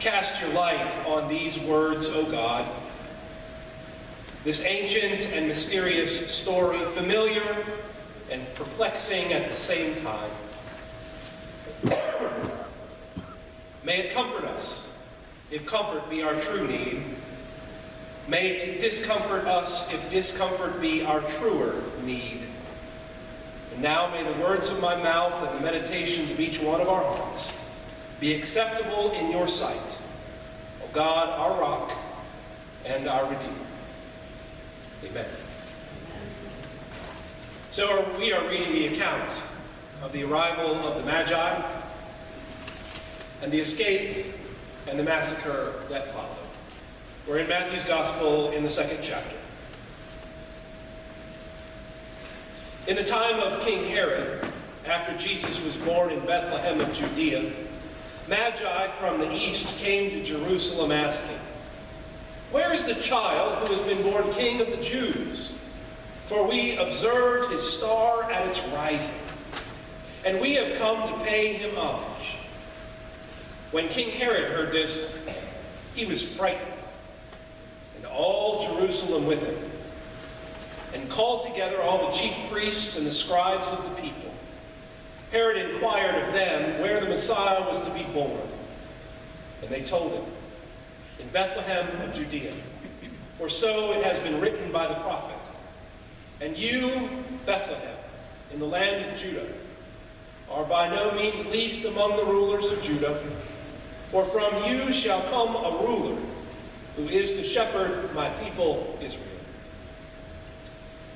Cast your light on these words, O God. This ancient and mysterious story, familiar and perplexing at the same time. May it comfort us, if comfort be our true need. May it discomfort us, if discomfort be our truer need. And now may the words of my mouth and the meditations of each one of our hearts be acceptable in your sight, O God, our rock and our Redeemer. Amen. So we are reading the account of the arrival of the Magi and the escape and the massacre that followed. We're in Matthew's Gospel in the 2nd chapter. In the time of King Herod, after Jesus was born in Bethlehem of Judea, Magi from the east came to Jerusalem asking, "Where is the child who has been born King of the Jews? For we observed his star at its rising, and we have come to pay him homage." When King Herod heard this, he was frightened, and all Jerusalem with him, and called together all the chief priests and the scribes of the people. Herod inquired of them where the Messiah was to be born, and they told him, "In Bethlehem of Judea, for so it has been written by the prophet. And you, Bethlehem, in the land of Judah, are by no means least among the rulers of Judah, for from you shall come a ruler who is to shepherd my people Israel."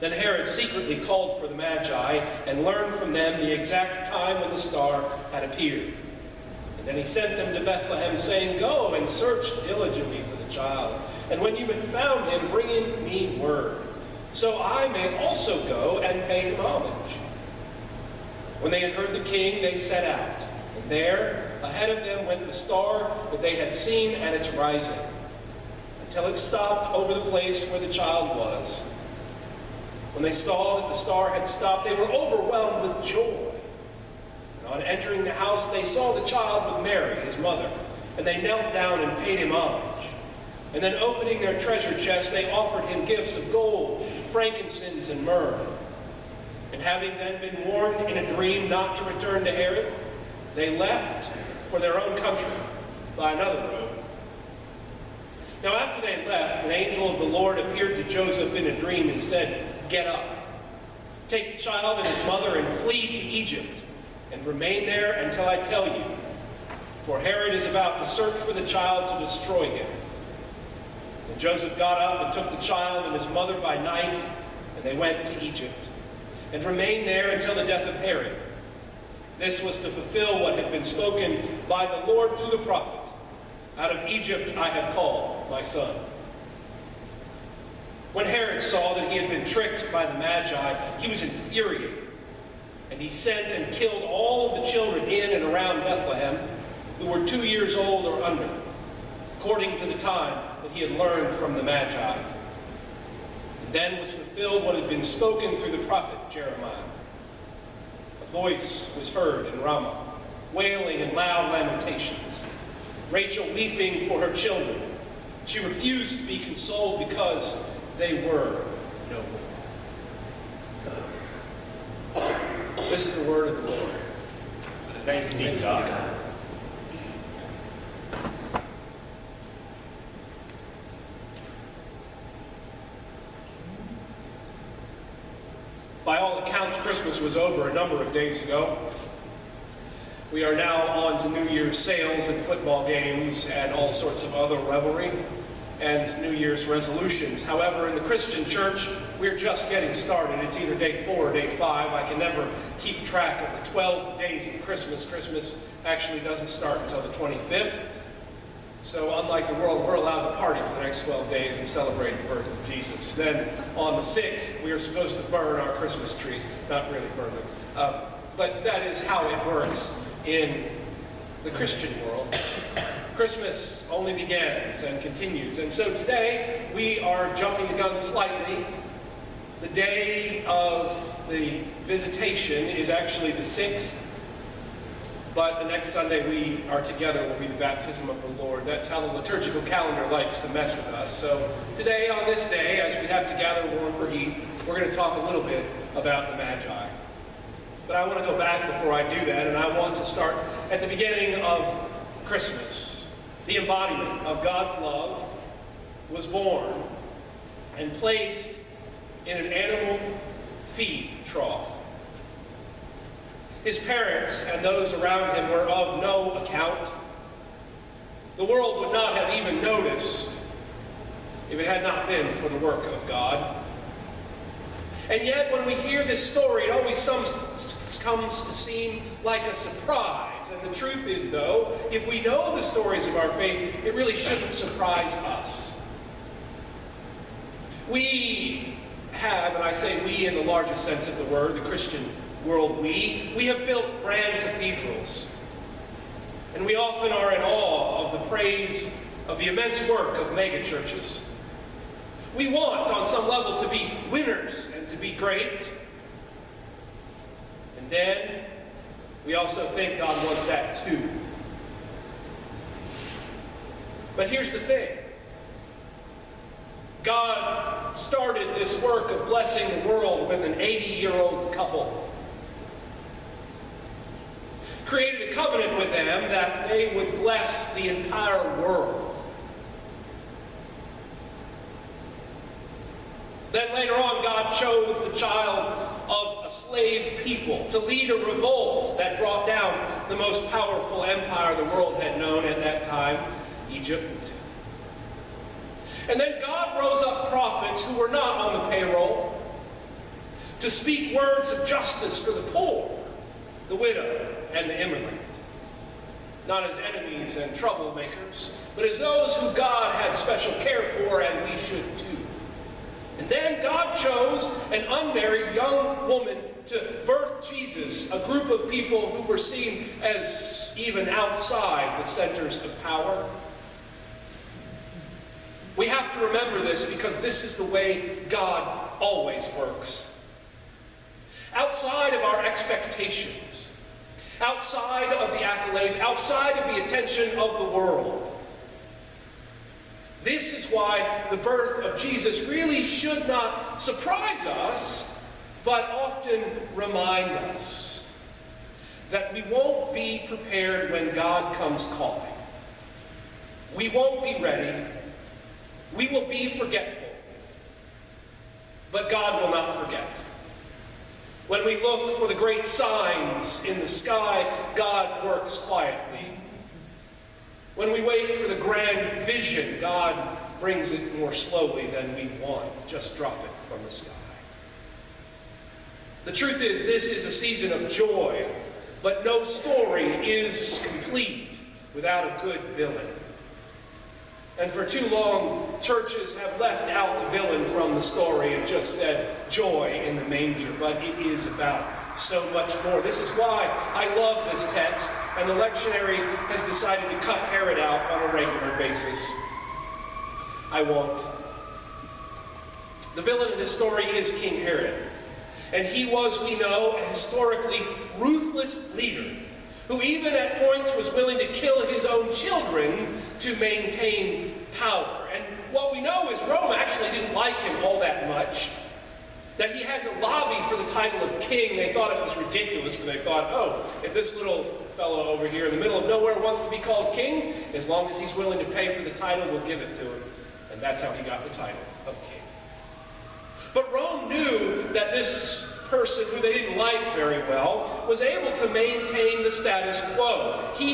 Then Herod secretly called for the Magi and learned from them the exact time when the star had appeared. And then he sent them to Bethlehem, saying, "Go and search diligently for the child, and when you have found him, bring in me word, so I may also go and pay him homage." When they had heard the king, they set out, and there ahead of them went the star that they had seen at its rising, until it stopped over the place where the child was. When they saw that the star had stopped, they were overwhelmed with joy. And on entering the house, they saw the child with Mary, his mother, and they knelt down and paid him homage. And then opening their treasure chest, they offered him gifts of gold, frankincense, and myrrh. And having then been warned in a dream not to return to Herod, they left for their own country by another road. Now after they left, an angel of the Lord appeared to Joseph in a dream and said, "Get up, take the child and his mother and flee to Egypt, and remain there until I tell you, for Herod is about to search for the child to destroy him." And Joseph got up and took the child and his mother by night, and they went to Egypt, and remained there until the death of Herod. This was to fulfill what had been spoken by the Lord through the prophet, "Out of Egypt I have called my son." When Herod saw that he had been tricked by the Magi, he was infuriated, and he sent and killed all of the children in and around Bethlehem who were 2 years old or under, according to the time that he had learned from the Magi. And then was fulfilled what had been spoken through the prophet Jeremiah. A voice was heard in Ramah, wailing and loud lamentations, Rachel weeping for her children. She refused to be consoled because they were no more. This is the word of the Lord. Thanks be to God. By all accounts, Christmas was over a number of days ago. We are now on to New Year's sales and football games and all sorts of other revelry and New Year's resolutions. However, in the Christian church, we're just getting started. It's either day 4 or day 5. I can never keep track of the 12 days of Christmas. Christmas actually doesn't start until the 25th. So unlike the world, we're allowed to party for the next 12 days and celebrate the birth of Jesus. Then on the 6th, we are supposed to burn our Christmas trees. Not really burn them. But that is how it works in the Christian world. Christmas only begins and continues. And so today, we are jumping the gun slightly. The day of the visitation is actually the 6th. But the next Sunday we are together will be the baptism of the Lord. That's how the liturgical calendar likes to mess with us. So today, on this day, as we have to gather warm for heat, we're going to talk a little bit about the Magi. But I want to go back before I do that, and I want to start at the beginning of Christmas. The embodiment of God's love was born and placed in an animal feed trough. His parents and those around him were of no account. The world would not have even noticed if it had not been for the work of God. And yet, when we hear this story, it always comes to seem like a surprise. And the truth is, though, if we know the stories of our faith, it really shouldn't surprise us. We have, and I say we in the largest sense of the word, the Christian world, we have built grand cathedrals. And we often are in awe of the praise of the immense work of megachurches. We want, on some level, to be winners and to be great. And then we also think God wants that too. But here's the thing. God started this work of blessing the world with an 80-year-old couple. Created a covenant with them that they would bless the entire world. Then later on, God chose the child of a slave people to lead a revolt that brought down the most powerful empire the world had known at that time, Egypt. And then God rose up prophets who were not on the payroll to speak words of justice for the poor, the widow, and the immigrant. Not as enemies and troublemakers, but as those who God had special care for, and we should too. And then God chose an unmarried young woman to birth Jesus, a group of people who were seen as even outside the centers of power. We have to remember this because this is the way God always works. Outside of our expectations, outside of the accolades, outside of the attention of the world. This is why the birth of Jesus really should not surprise us, but often remind us that we won't be prepared when God comes calling. We won't be ready. We will be forgetful. But God will not forget. When we look for the great signs in the sky, God works quietly. When we wait for the grand vision, God brings it more slowly than we want. Just drop it from the sky. The truth is, this is a season of joy, but no story is complete without a good villain. And for too long, churches have left out the villain from the story and just said, joy in the manger. But it is about so much more. This is why I love this text, and the lectionary has decided to cut Herod out on a regular basis. I won't. The villain in this story is King Herod. And he was, we know, a historically ruthless leader who even at points was willing to kill his own children to maintain power. And what we know is Rome actually didn't like him all that much. That he had to lobby for the title of king. They thought it was ridiculous, but they thought, oh, if this little fellow over here in the middle of nowhere wants to be called king, as long as he's willing to pay for the title, we'll give it to him. And that's how he got the title of king. But Rome knew that this person who they didn't like very well was able to maintain the status quo. They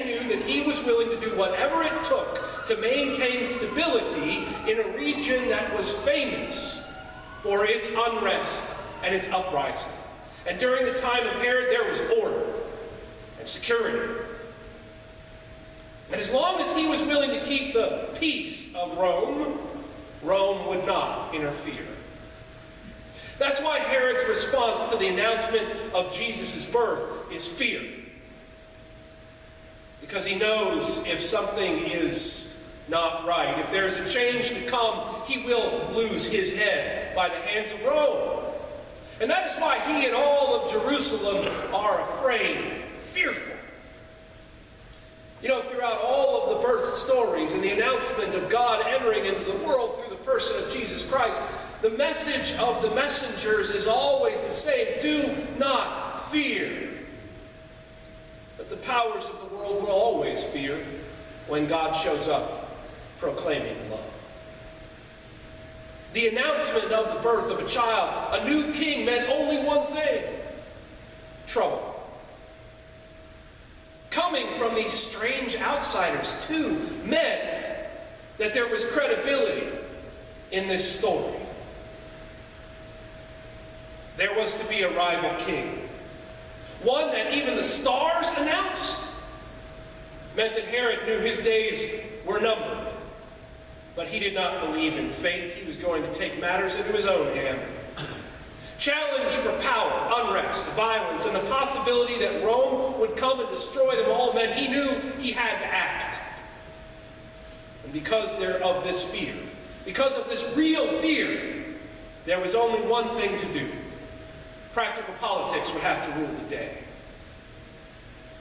knew that he was willing to do whatever it took to maintain stability in a region that was famous for its unrest and its uprising. And during the time of Herod, there was order and security. And as long as he was willing to keep the peace of Rome, Rome would not interfere. That's why Herod's response to the announcement of Jesus' birth is fear. Because he knows if something is not right, if there's a change to come, he will lose his head by the hands of Rome. And that is why he and all of Jerusalem are afraid, fearful. You know, throughout all of the birth stories and the announcement of God entering into the world through the person of Jesus Christ, the message of the messengers is always the same: do not fear. But the powers of the world will always fear when God shows up proclaiming love. The announcement of the birth of a child, a new king, meant only one thing: trouble. Coming from these strange outsiders, too, meant that there was credibility in this story. There was to be a rival king, one that even the stars announced. Meant that Herod knew his days were numbered, but he did not believe in fate. He was going to take matters into his own hand. Challenge for power, unrest, violence, and the possibility that Rome would come and destroy them all meant he knew he had to act. And because of this fear, because of this real fear, there was only one thing to do. Practical politics would have to rule the day.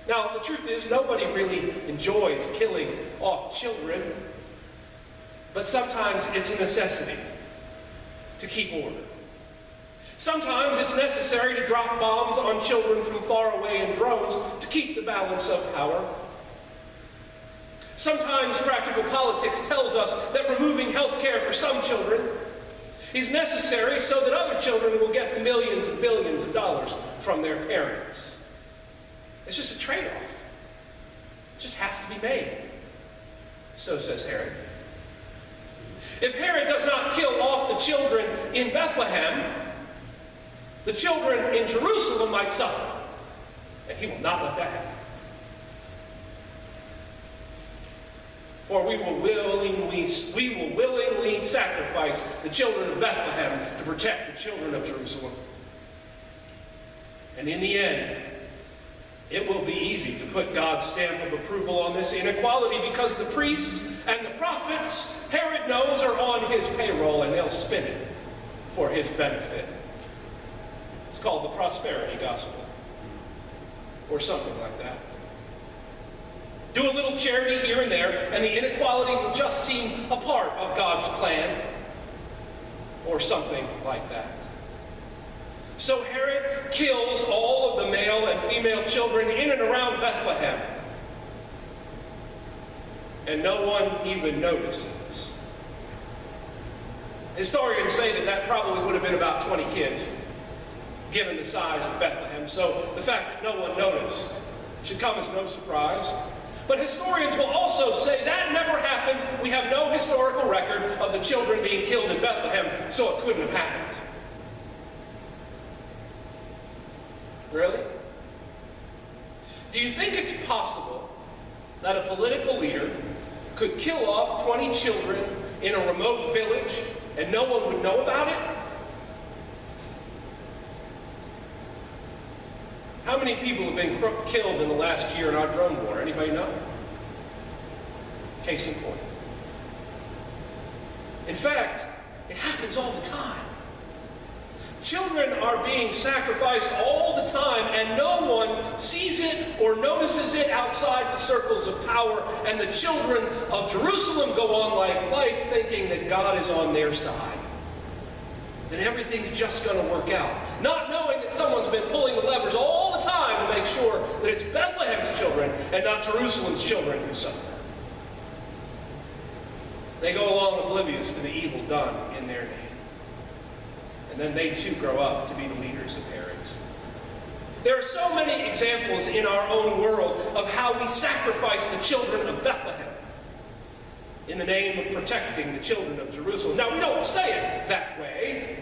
Now, the truth is, nobody really enjoys killing off children, but sometimes it's a necessity to keep order. Sometimes it's necessary to drop bombs on children from far away in drones to keep the balance of power. Sometimes practical politics tells us that removing health care for some children is necessary so that other children will get the millions and billions of dollars from their parents. It's just a trade-off. It just has to be made. So says Herod. If Herod does not kill off the children in Bethlehem, the children in Jerusalem might suffer, and he will not let that happen. For we will willingly sacrifice the children of Bethlehem to protect the children of Jerusalem. And in the end, it will be easy to put God's stamp of approval on this inequality, because the priests and the prophets, Herod knows, are on his payroll, and they'll spin it for his benefit. It's called the prosperity gospel, or something like that. Do a little charity here and there, and the inequality will just seem a part of God's plan, or something like that. So Herod kills all of the male and female children in and around Bethlehem, and no one even notices. Historians say that that probably would have been about 20 kids, given the size of Bethlehem, so the fact that no one noticed should come as no surprise. But historians will also say that never happened. We have no historical record of the children being killed in Bethlehem, so it couldn't have happened. Really? Do you think it's possible that a political leader could kill off 20 children in a remote village and no one would know about it? How many people have been killed in the last year in our drone war? Anybody know? Case in point. In fact, it happens all the time. Children are being sacrificed all the time, and no one sees it or notices it outside the circles of power, and the children of Jerusalem go on life thinking that God is on their side, that everything's just going to work out, not knowing that someone's been pulling the levers all the time to make sure that it's Bethlehem's children and not Jerusalem's children who suffer. They go along oblivious to the evil done in their name. And then they too grow up to be the leaders of Herods. There are so many examples in our own world of how we sacrifice the children of Bethlehem in the name of protecting the children of Jerusalem. Now, we don't say it that way,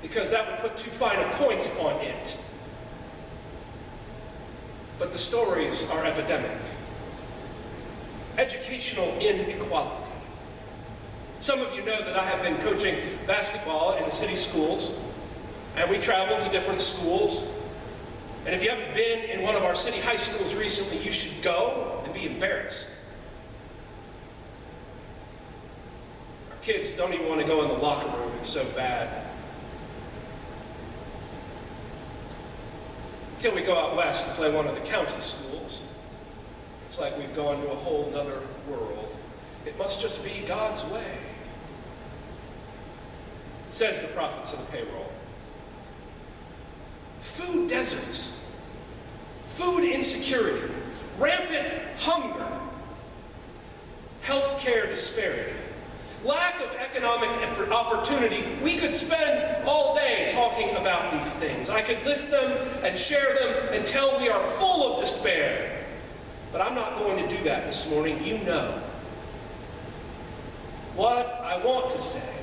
because that would put too fine a point on it. But the stories are epidemic. Educational inequality. Some of you know that I have been coaching basketball in the city schools, and we travel to different schools. And if you haven't been in one of our city high schools recently, you should go and be embarrassed. Our kids don't even want to go in the locker room, it's so bad. Until we go out west to play one of the county schools. It's like we've gone to a whole nother world. It must just be God's way. Says the prophets of the payroll. Food deserts, food insecurity, rampant hunger, healthcare disparity, lack of economic opportunity. We could spend all day talking about these things. I could list them and share them until we are full of despair. But I'm not going to do that this morning. You know. What I want to say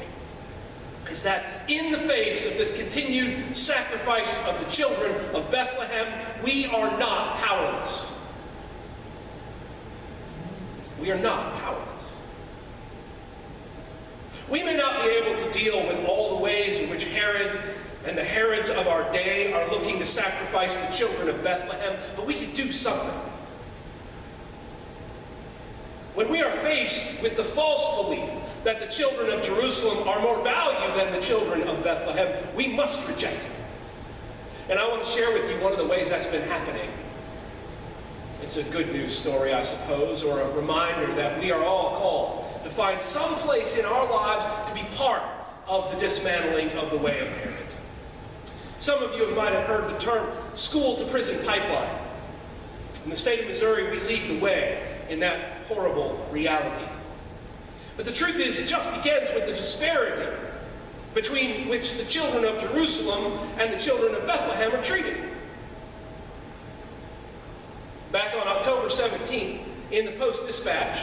is that in the face of this continued sacrifice of the children of Bethlehem, we are not powerless. We are not powerless. We may not be able to deal with all the ways in which Herod and the Herods of our day are looking to sacrifice the children of Bethlehem, but we can do something. When we are faced with the false belief that the children of Jerusalem are more valued than the children of Bethlehem, we must reject it. And I want to share with you one of the ways that's been happening. It's a good news story, I suppose, or a reminder that we are all called to find some place in our lives to be part of the dismantling of the way of Herod. Some of you might have heard the term school-to-prison pipeline. In the state of Missouri, we lead the way in that horrible reality. But the truth is, it just begins with the disparity between which the children of Jerusalem and the children of Bethlehem are treated. Back on October 17th, in the Post-Dispatch,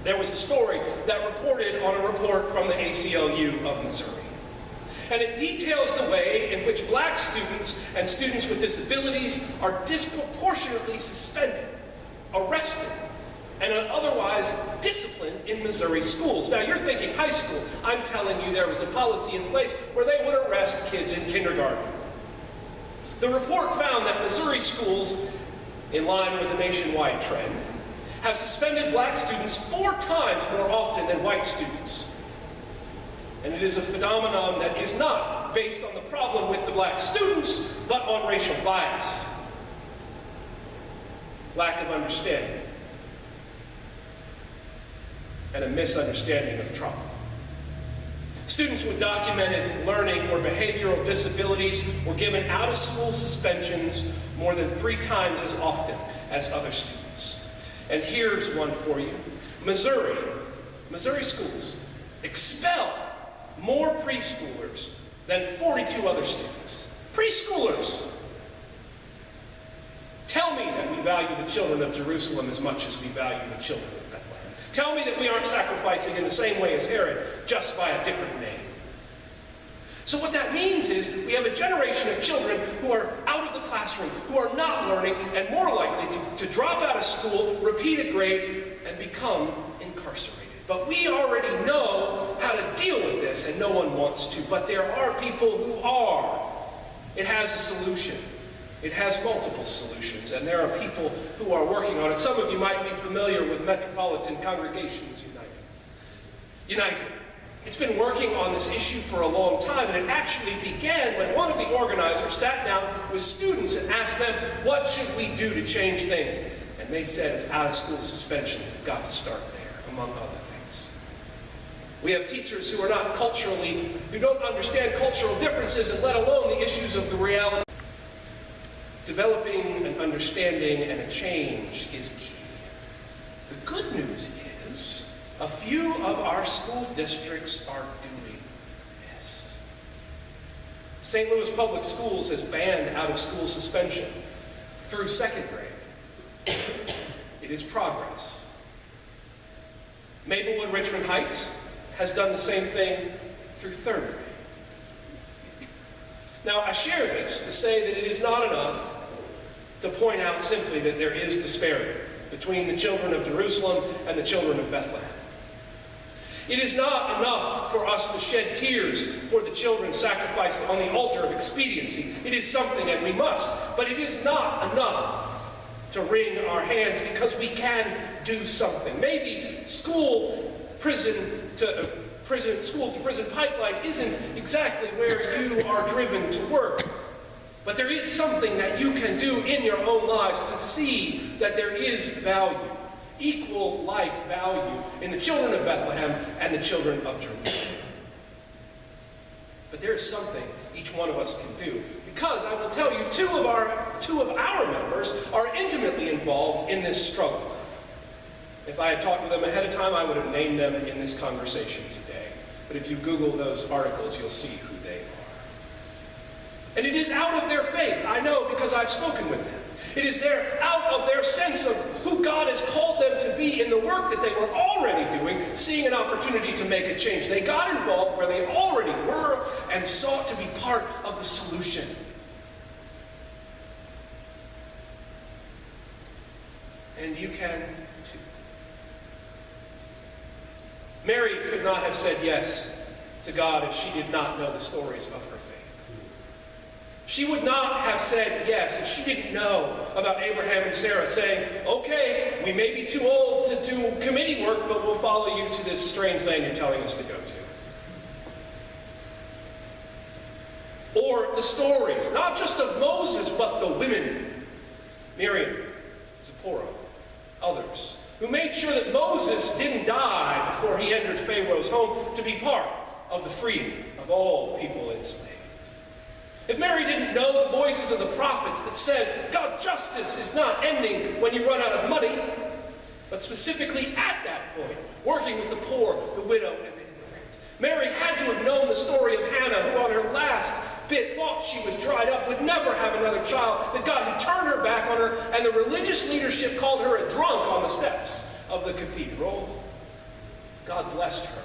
there was a story that reported on a report from the ACLU of Missouri. And it details the way in which black students and students with disabilities are disproportionately suspended, arrested, and otherwise disciplined in Missouri schools. Now, you're thinking high school. I'm telling you, there was a policy in place where they would arrest kids in kindergarten. The report found that Missouri schools, in line with a nationwide trend, have suspended black students 4 times more often than white students. And it is a phenomenon that is not based on the problem with the black students, but on racial bias, lack of understanding, and a misunderstanding of trauma. Students with documented learning or behavioral disabilities were given out-of-school suspensions more than 3 times as often as other students. And here's one for you. Missouri schools expel more preschoolers than 42 other states. Preschoolers! Tell me that we value the children of Jerusalem as much as we value the children of Bethlehem. Tell me that we aren't sacrificing in the same way as Herod, just by a different name. So what that means is we have a generation of children who are out of the classroom, who are not learning, and more likely to drop out of school, repeat a grade, and become incarcerated. But we already know how to deal with this, and no one wants to. But there are people who are. It has a solution. It has multiple solutions, and there are people who are working on it. Some of you might be familiar with Metropolitan Congregations United. It's been working on this issue for a long time, and it actually began when one of the organizers sat down with students and asked them, what should we do to change things? And they said it's out-of-school suspensions. It's got to start there, among other things. We have teachers who are not who don't understand cultural differences, and let alone the issues of the reality. Developing an understanding and a change is key. The good news is a few of our school districts are doing this. St. Louis Public Schools has banned out-of-school suspension through 2nd grade. It is progress. Maplewood Richmond Heights has done the same thing through 3rd grade. Now, I share this to say that it is not enough to point out simply that there is disparity between the children of Jerusalem and the children of Bethlehem. It is not enough for us to shed tears for the children sacrificed on the altar of expediency. It is something, and we must, but it is not enough to wring our hands, because we can do something. Maybe school-to-prison pipeline isn't exactly where you are driven to work, But there is something that you can do in your own lives to see that there is value, equal life value, in the children of Bethlehem and the children of Jerusalem. But there is something each one of us can do. Because I will tell you, two of our members are intimately involved in this struggle. If I had talked with them ahead of time, I would have named them in this conversation today. But if you Google those articles, you'll see who they are. And it is out of their faith, I know, because I've spoken with them. It is out of their sense of who God has called them to be in the work that they were already doing, seeing an opportunity to make a change. They got involved where they already were and sought to be part of the solution. And you can too. Mary could not have said yes to God if she did not know the stories of her faith. She would not have said yes if she didn't know about Abraham and Sarah saying, okay, we may be too old to do committee work, but we'll follow you to this strange land you're telling us to go to. Or the stories, not just of Moses, but the women. Miriam, Zipporah, others, who made sure that Moses didn't die before he entered Pharaoh's home to be part of the freedom of all people enslaved. If Mary didn't know the voices of the prophets that says God's justice is not ending when you run out of money, but specifically at that point, working with the poor, the widow, and the immigrant. Mary had to have known the story of Hannah, who on her last bit thought she was dried up, would never have another child, that God had turned her back on her, and the religious leadership called her a drunk on the steps of the cathedral. God blessed her,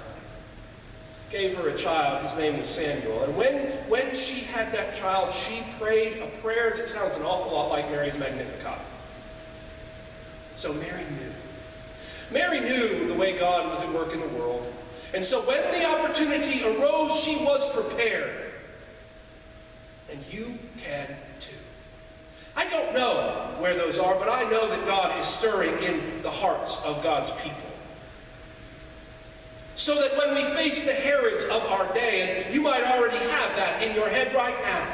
gave her a child. His name was Samuel. And when she had that child, she prayed a prayer that sounds an awful lot like Mary's Magnificat. So Mary knew. Mary knew the way God was at work in the world. And so when the opportunity arose, she was prepared. And you can too. I don't know where those are, but I know that God is stirring in the hearts of God's people. So that when we face the Herods of our day, and you might already have that in your head right now.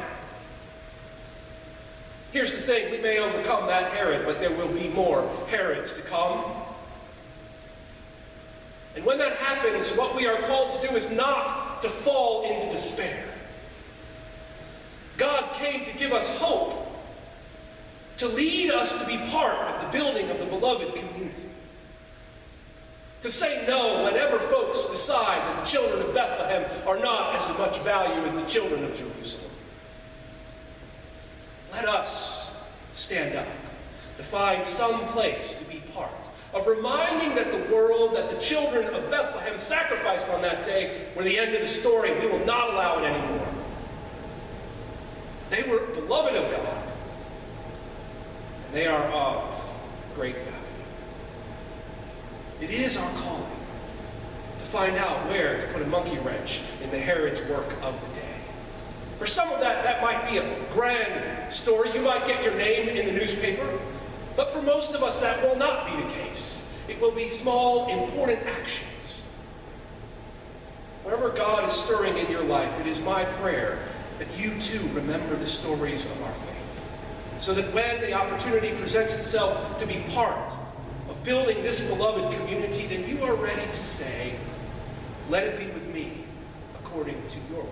Here's the thing, we may overcome that Herod, but there will be more Herods to come. And when that happens, what we are called to do is not to fall into despair. God came to give us hope, to lead us to be part of the building of the beloved community. To say no whenever folks decide that the children of Bethlehem are not as much value as the children of Jerusalem. Let us stand up to find some place to be part of reminding that the world, that the children of Bethlehem sacrificed on that day were the end of the story. We will not allow it anymore. They were beloved of God, and they are of great value. It is our calling to find out where to put a monkey wrench in the Herod's work of the day. For some of that might be a grand story. You might get your name in the newspaper. But for most of us, that will not be the case. It will be small, important actions. Wherever God is stirring in your life, it is my prayer that you too remember the stories of our faith. So that when the opportunity presents itself to be part of building this beloved community, then you are ready to say, let it be with me according to your will.